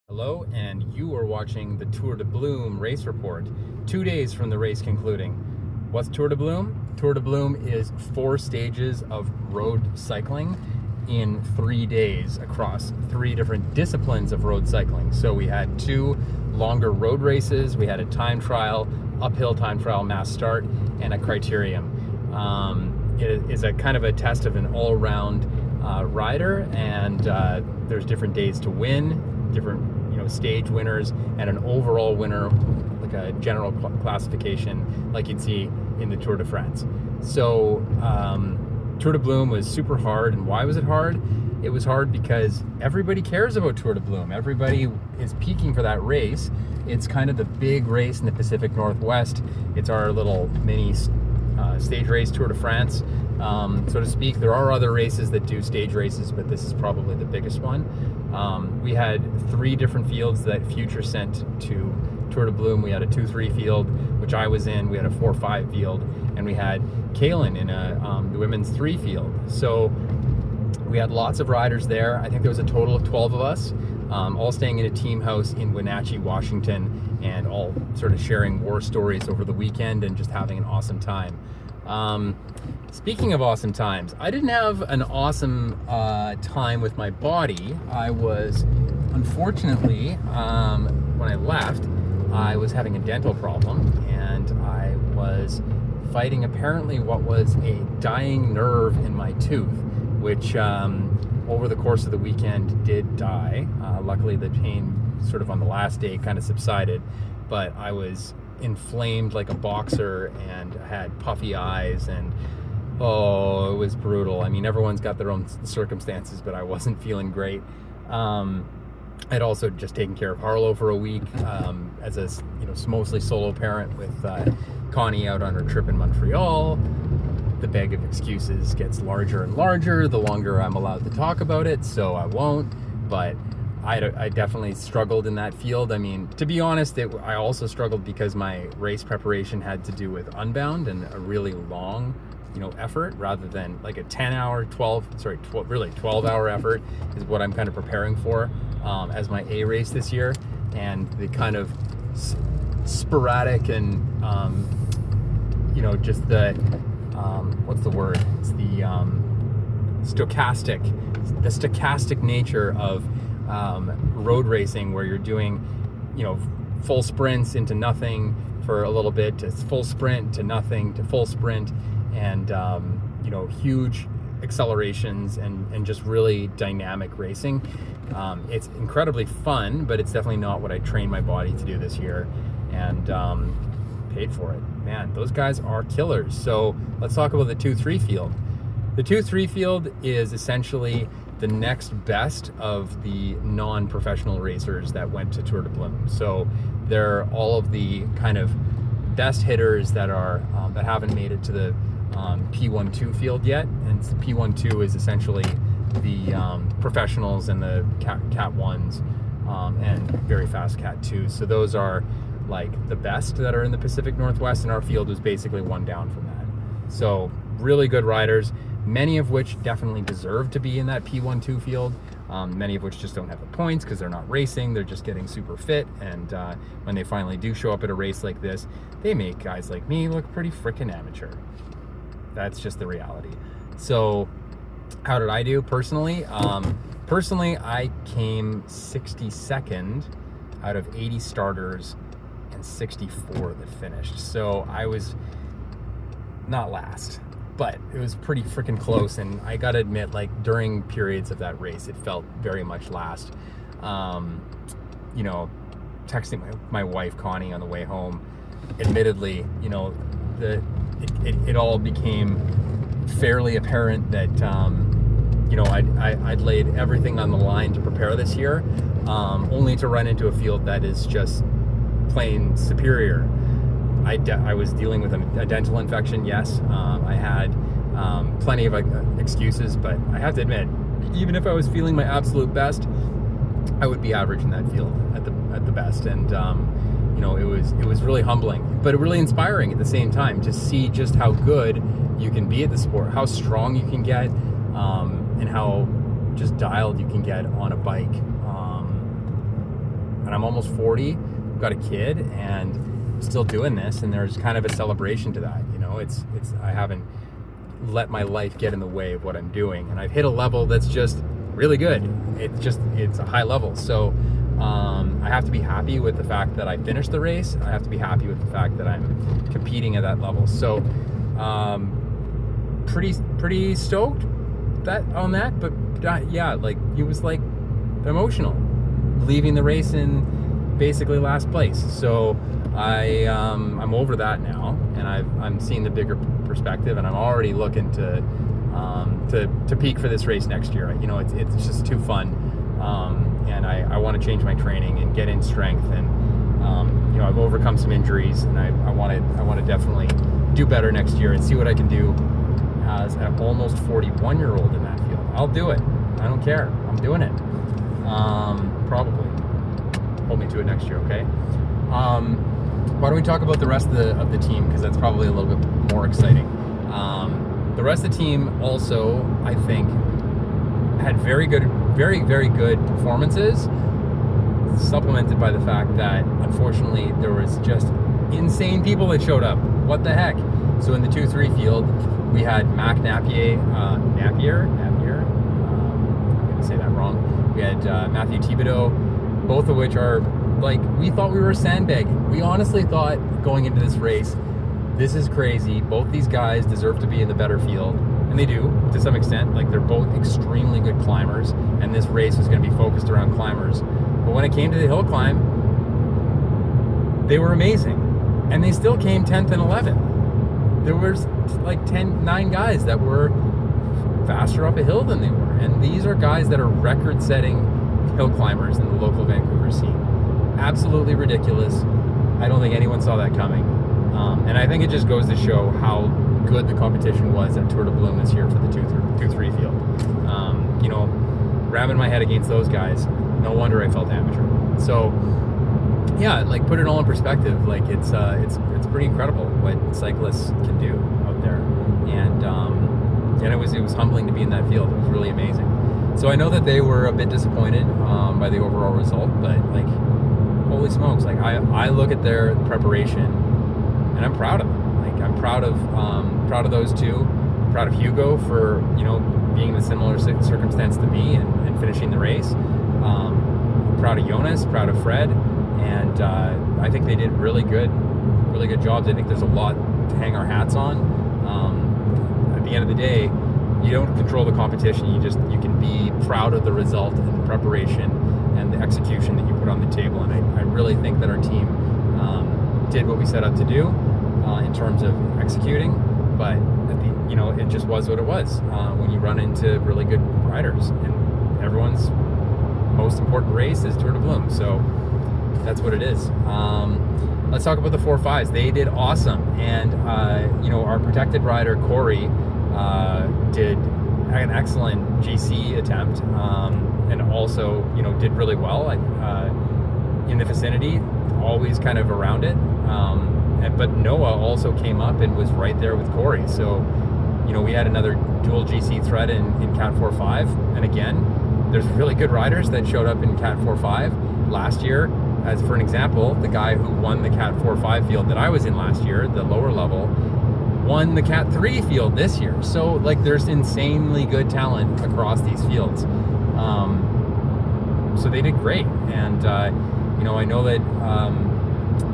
Hello, and you are watching the Tour de Bloom race report, 2 days from the race concluding. What's Tour de Bloom? Tour de Bloom is 4 stages of road cycling in 3 days across 3 different disciplines of road cycling. So we had 2 longer road races, we had a time trial, uphill time trial mass start, and a criterium. It is a kind of a test of an all-round rider, and there's different days to win, different stage winners, and an overall winner, like a general classification like you'd see in the Tour de France. So Tour de Bloom was super hard. And why was it hard? It was hard because everybody cares about Tour de Bloom. Everybody is peaking for that race. It's kind of the big race in the Pacific Northwest. It's our little mini stage race, Tour de France, so to speak. There are other races that do stage races, but this is probably the biggest one. We had 3 different fields that Future sent to Tour de Bloom. We had a 2-3 field, which I was in. We had a 4-5 field, and we had Kaylin in the women's 3 field. So we had lots of riders there. I think there was a total of 12 of us, all staying in a team house in Wenatchee, Washington, and all sort of sharing war stories over the weekend and just having an awesome time. Speaking of awesome times, I didn't have an awesome time with my body. I was, unfortunately, when I left, I was having a dental problem, and I was fighting apparently what was a dying nerve in my tooth, which over the course of the weekend did die. Luckily, the pain sort of on the last day kind of subsided, but I was inflamed like a boxer and had puffy eyes, and it was brutal. I mean, everyone's got their own circumstances, but I wasn't feeling great. I'd also just taken care of Harlow for a week as a mostly solo parent with Connie out on her trip in Montreal. The bag of excuses gets larger and larger the longer I'm allowed to talk about it, so I won't. But I definitely struggled in that field. I mean, to be honest, I also struggled because my race preparation had to do with Unbound and a really long effort, rather than like a 12-hour effort is what I'm kind of preparing for as my A race this year. And the kind of sporadic and just the what's the word? It's the stochastic nature of road racing, where you're doing full sprints into nothing for a little bit, to full sprint to nothing to full sprint, and huge accelerations and just really dynamic racing. It's incredibly fun, but it's definitely not what I trained my body to do this year, and paid for it. Man, those guys are killers. So let's talk about the 2-3 field. The 2-3 field is essentially the next best of the non-professional racers that went to Tour de Bloom. So they're all of the kind of best hitters that are that haven't made it to the P12 field yet. And the P12 is essentially the professionals and the Cat 1s and very fast Cat 2s. So those are like the best that are in the Pacific Northwest, and our field was basically one down from that. So really good riders, many of which definitely deserve to be in that P12 field, many of which just don't have the points because they're not racing, they're just getting super fit, and when they finally do show up at a race like this, they make guys like me look pretty freaking amateur. That's just the reality. So how did I do personally? I came 62nd out of 80 starters and 64 that finished. So I was not last, but it was pretty freaking close. And I gotta admit, like, during periods of that race, it felt very much last. Texting my wife Connie on the way home, admittedly, it all became fairly apparent that I'd laid everything on the line to prepare this year, only to run into a field that is just plain superior. I was dealing with a dental infection, yes. I had plenty of excuses, but I have to admit, even if I was feeling my absolute best, I would be average in that field at the best. And it was really humbling, but really inspiring at the same time to see just how good you can be at the sport, how strong you can get, and how just dialed you can get on a bike. I'm almost 40, I've got a kid, and I'm still doing this, and there's kind of a celebration to that. You know, it's I haven't let my life get in the way of what I'm doing, and I've hit a level that's just really good. It's a high level. So I have to be happy with the fact that I finished the race. I have to be happy with the fact that I'm competing at that level. So pretty stoked on that. But yeah, like it was like emotional leaving the race in basically last place. So I'm over that now, and I'm seeing the bigger perspective, and I'm already looking to peak for this race next year. You know, it's just too fun, and I want to change my training and get in strength, and you know, I've overcome some injuries, and I want to definitely do better next year and see what I can do as an almost 41-year-old in that field. I'll do it. I don't care. I'm doing it. Probably. Hold me to it next year, okay? Why don't we talk about the rest of the team, because that's probably a little bit more exciting. The rest of the team also, I think, had very, very good performances, supplemented by the fact that, unfortunately, there was just insane people that showed up. What the heck? So in the 2-3 field, we had Mac Napier, I'm going to say that wrong. We had Matthew Thibodeau, both of which are, like, we thought we were sandbagging. We honestly thought going into this race, this is crazy. Both these guys deserve to be in the better field. And they do, to some extent. Like, they're both extremely good climbers, and this race was going to be focused around climbers. But when it came to the hill climb, they were amazing. And they still came 10th and 11th. There was like 9 guys that were faster up a hill than they were. And these are guys that are record-setting hill climbers in the local Vancouver scene. Absolutely ridiculous. I don't think anyone saw that coming. And I think it just goes to show how good the competition was at Tour de Bloom this year for the 2-3 field. You know, ramming my head against those guys, no wonder I felt amateur. So, yeah, like, put it all in perspective. Like, it's pretty incredible what cyclists can do out there. And it was humbling to be in that field. It was really amazing. So I know that they were a bit disappointed by the overall result, but, like, holy smokes, like, I look at their preparation and I'm proud of them. Like, I'm proud of those two. I'm proud of Hugo for, you know, being in a similar circumstance to me and finishing the race. I'm proud of Jonas, proud of Fred, and I think they did really good jobs. I think there's a lot to hang our hats on. At the end of the day, you don't control the competition. You can be proud of the result and the preparation and the execution that you put on the table. And I really think that our team did what we set out to do in terms of executing, but you know, it just was what it was when you run into really good riders, and everyone's most important race is Tour de Bloom, so that's what it is. Let's talk about the 4-5s. They did awesome, and you know, our protected rider Corey did an excellent GC attempt, and also, you know, did really well in the vicinity, always kind of around it. But Noah also came up and was right there with Corey. So, you know, we had another dual GC thread in Cat 4-5. And again, there's really good riders that showed up in Cat 4-5 last year. As for an example, the guy who won the Cat 4-5 field that I was in last year, the lower level, won the Cat 3 field this year. So, like, there's insanely good talent across these fields. So they did great. And, you know, I know that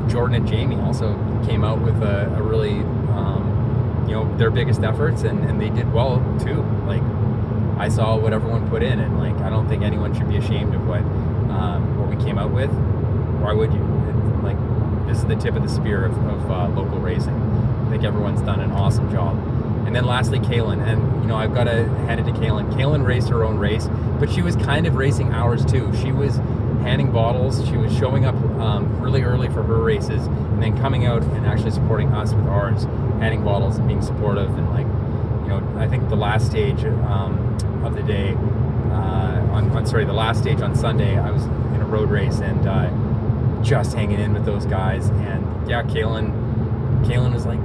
Jordan and Jamie also came out with a really, you know, their biggest efforts, and they did well too. Like, I saw what everyone put in, and, like, I don't think anyone should be ashamed of what we came out with. Why would you? Like, this is the tip of the spear of local racing. I think everyone's done an awesome job. And then lastly, Kaylin, and, you know, I've got to hand it to Kaylin. Kaylin raced her own race, but she was kind of racing ours too. She was handing bottles. She was showing up really early for her races, and then coming out and actually supporting us with ours, handing bottles and being supportive. And, like, you know, I think the last stage of the day, the last stage on Sunday, I was in a road race and just hanging in with those guys. And yeah, Kaylin was like,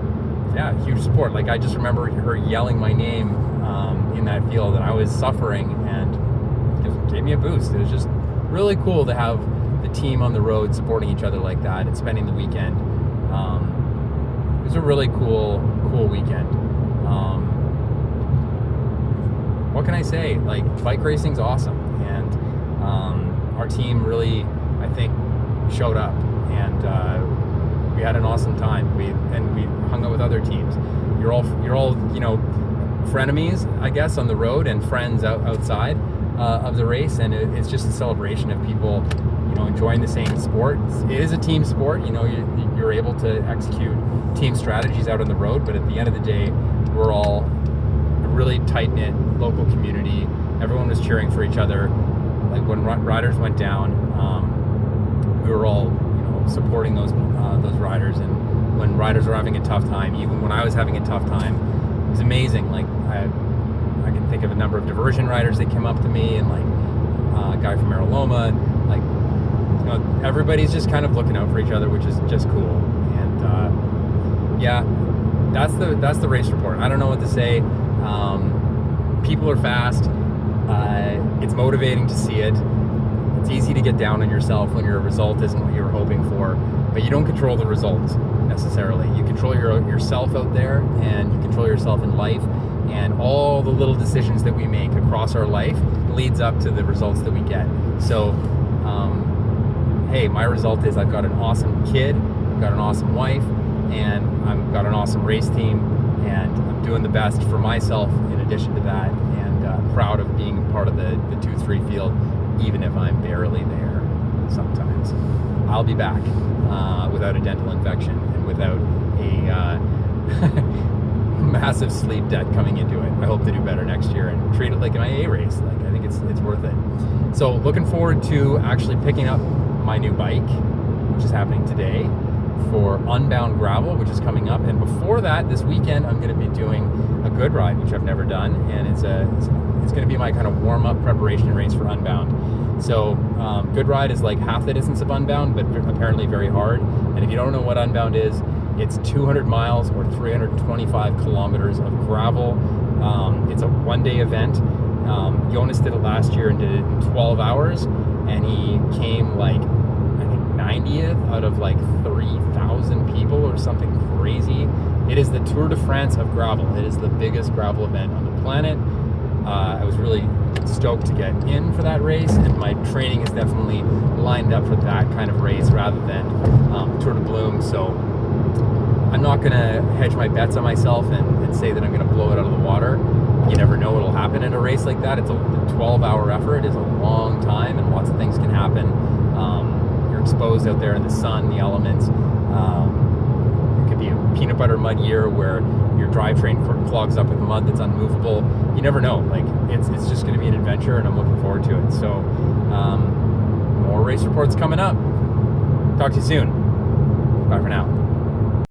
yeah, huge support. Like, I just remember her yelling my name in that field, and I was suffering, and it gave me a boost. It was just really cool to have the team on the road supporting each other like that and spending the weekend. It was a really cool weekend. What can I say? Like, bike racing's awesome, and our team really, I think, showed up, and we had an awesome time. We hung out with other teams. You're all frenemies, I guess, on the road, and friends outside of the race, and it's just a celebration of people, enjoying the same sport. It is a team sport. You're able to execute team strategies out on the road, but at the end of the day, we're all a really tight-knit local community. Everyone was cheering for each other. Like, when riders went down, we were all supporting those riders, and when riders were having a tough time, even when I was having a tough time, it was amazing. Like, I can think of a number of diversion riders that came up to me, and like a guy from Araloma. Like, everybody's just kind of looking out for each other, which is just cool. And yeah, that's the race report. I don't know what to say. People are fast. It's motivating to see it. It's easy to get down on yourself when your result isn't what you were hoping for, but you don't control the results necessarily. You control yourself out there, and you control yourself in life, and all the little decisions that we make across our life leads up to the results that we get. So, hey, my result is I've got an awesome kid, I've got an awesome wife, and I've got an awesome race team, and I'm doing the best for myself in addition to that, and proud of being part of the 2-3 field, even if I'm barely there sometimes. I'll be back without a dental infection and without a massive sleep debt coming into it. I hope to do better next year and treat it like an IA race. Like, I think it's worth it. So, looking forward to actually picking up my new bike, which is happening today, for Unbound Gravel, which is coming up. And before that, this weekend, I'm going to be doing a Good Ride, which I've never done, and it's going to be my kind of warm-up preparation race for Unbound. So Good Ride is like half the distance of Unbound, but apparently very hard. And if you don't know what Unbound is, it's 200 miles or 325 kilometers of gravel. It's a one-day event. Jonas did it last year and did it in 12 hours, and he came like, I think, 90th out of like 3,000 people or something crazy. It is the Tour de France of gravel. It is the biggest gravel event on the planet. I was really stoked to get in for that race, and my training is definitely lined up for that kind of race rather than Tour de Bloom. So I'm not going to hedge my bets on myself and say that I'm going to blow it out of the water. You never know what will happen in a race like that. It's a 12-hour effort. It is a long time, and lots of things can happen. You're exposed out there in the sun, the elements. It could be a peanut butter mud year where your drivetrain clogs up with mud that's unmovable. You never know. Like, it's just going to be an adventure, and I'm looking forward to it. So, more race reports coming up. Talk to you soon. Bye for now.